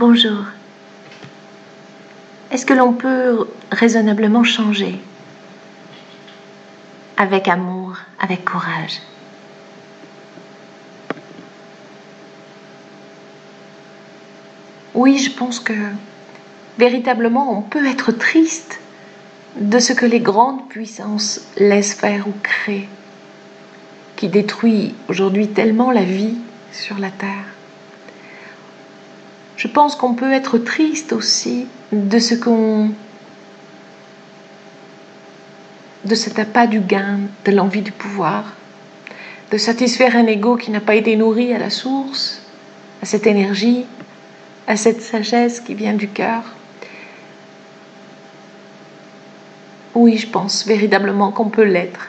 Bonjour. Est-ce que l'on peut raisonnablement changer avec amour, avec courage? Oui, je pense que véritablement on peut être triste de ce que les grandes puissances laissent faire ou créent, qui détruit aujourd'hui tellement la vie sur la terre. Je pense qu'on peut être triste aussi de de cet appât du gain, de l'envie du pouvoir, de satisfaire un ego qui n'a pas été nourri à la source, à cette énergie, à cette sagesse qui vient du cœur. Oui, je pense véritablement qu'on peut l'être.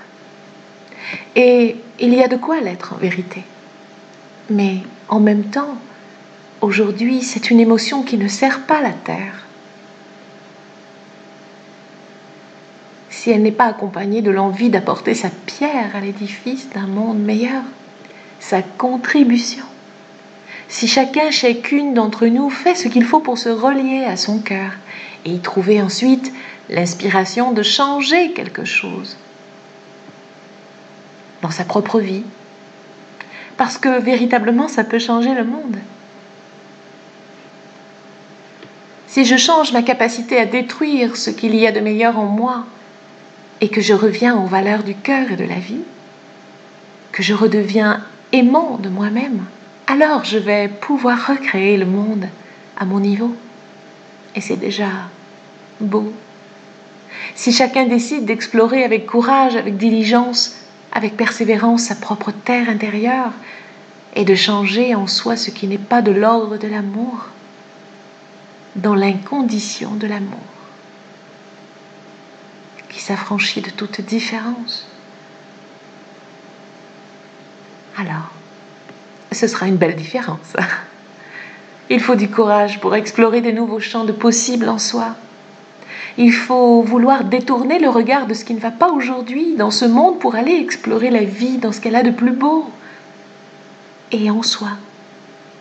Et il y a de quoi l'être en vérité. Mais en même temps, aujourd'hui, c'est une émotion qui ne sert pas la terre. Si elle n'est pas accompagnée de l'envie d'apporter sa pierre à l'édifice d'un monde meilleur, sa contribution. Si chacune d'entre nous fait ce qu'il faut pour se relier à son cœur et y trouver ensuite l'inspiration de changer quelque chose dans sa propre vie, parce que véritablement ça peut changer le monde. Si je change ma capacité à détruire ce qu'il y a de meilleur en moi et que je reviens aux valeurs du cœur et de la vie, que je redeviens aimant de moi-même, alors je vais pouvoir recréer le monde à mon niveau. Et c'est déjà beau. Si chacun décide d'explorer avec courage, avec diligence, avec persévérance sa propre terre intérieure et de changer en soi ce qui n'est pas de l'ordre de l'amour, dans l'incondition de l'amour, qui s'affranchit de toute différence, alors ce sera une belle différence. Il faut du courage pour explorer de nouveaux champs de possibles en soi. Il faut vouloir détourner le regard de ce qui ne va pas aujourd'hui dans ce monde pour aller explorer la vie dans ce qu'elle a de plus beau. Et en soi,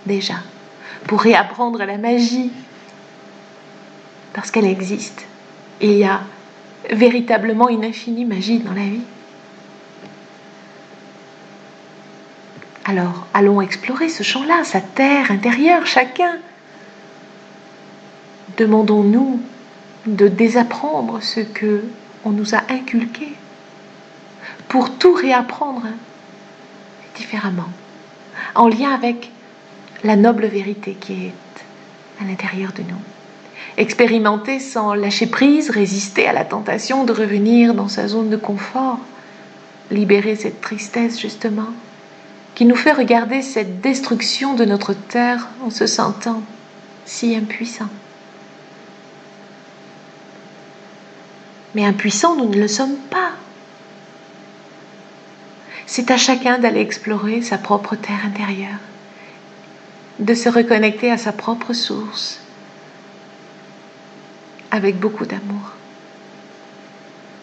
déjà, pour réapprendre la magie, parce qu'elle existe. Il y a véritablement une infinie magie dans la vie. Alors, allons explorer ce champ-là, sa terre intérieure, chacun. Demandons-nous de désapprendre ce que on nous a inculqué pour tout réapprendre différemment, en lien avec la noble vérité qui est à l'intérieur de nous. Expérimenter sans lâcher prise, résister à la tentation de revenir dans sa zone de confort, libérer cette tristesse justement, qui nous fait regarder cette destruction de notre terre en se sentant si impuissant. Mais impuissants, nous ne le sommes pas. C'est à chacun d'aller explorer sa propre terre intérieure, de se reconnecter à sa propre source, avec beaucoup d'amour.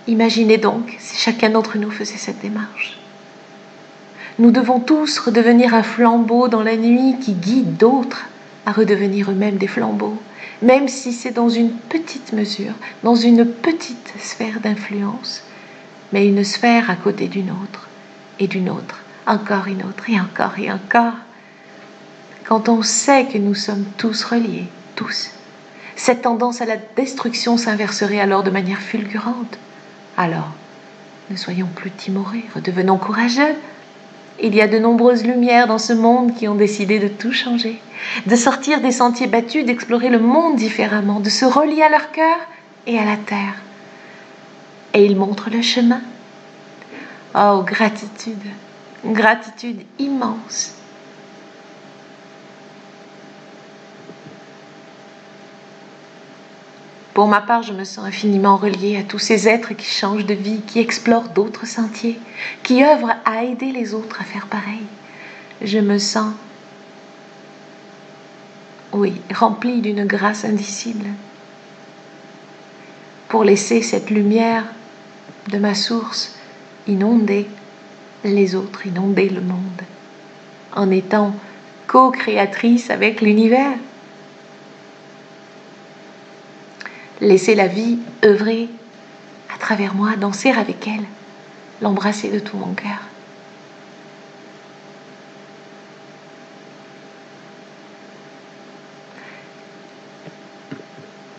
Imaginez donc si chacun d'entre nous faisait cette démarche. Nous devons tous redevenir un flambeau dans la nuit qui guide d'autres à redevenir eux-mêmes des flambeaux, même si c'est dans une petite mesure, dans une petite sphère d'influence, mais une sphère à côté d'une autre, et d'une autre, encore une autre, et encore et encore. Quand on sait que nous sommes tous reliés, tous, cette tendance à la destruction s'inverserait alors de manière fulgurante. Alors, ne soyons plus timorés, redevenons courageux. Il y a de nombreuses lumières dans ce monde qui ont décidé de tout changer, de sortir des sentiers battus, d'explorer le monde différemment, de se relier à leur cœur et à la terre. Et ils montrent le chemin. Oh, gratitude, gratitude immense. Pour ma part, je me sens infiniment reliée à tous ces êtres qui changent de vie, qui explorent d'autres sentiers, qui œuvrent à aider les autres à faire pareil. Je me sens, oui, remplie d'une grâce indicible pour laisser cette lumière de ma source inonder les autres, inonder le monde, en étant co-créatrice avec l'univers. Laissez la vie œuvrer à travers moi, danser avec elle, l'embrasser de tout mon cœur.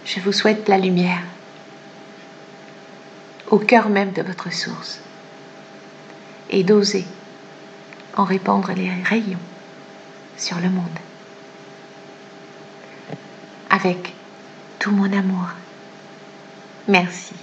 Je vous souhaite la lumière au cœur même de votre source et d'oser en répandre les rayons sur le monde avec tout mon amour. Merci.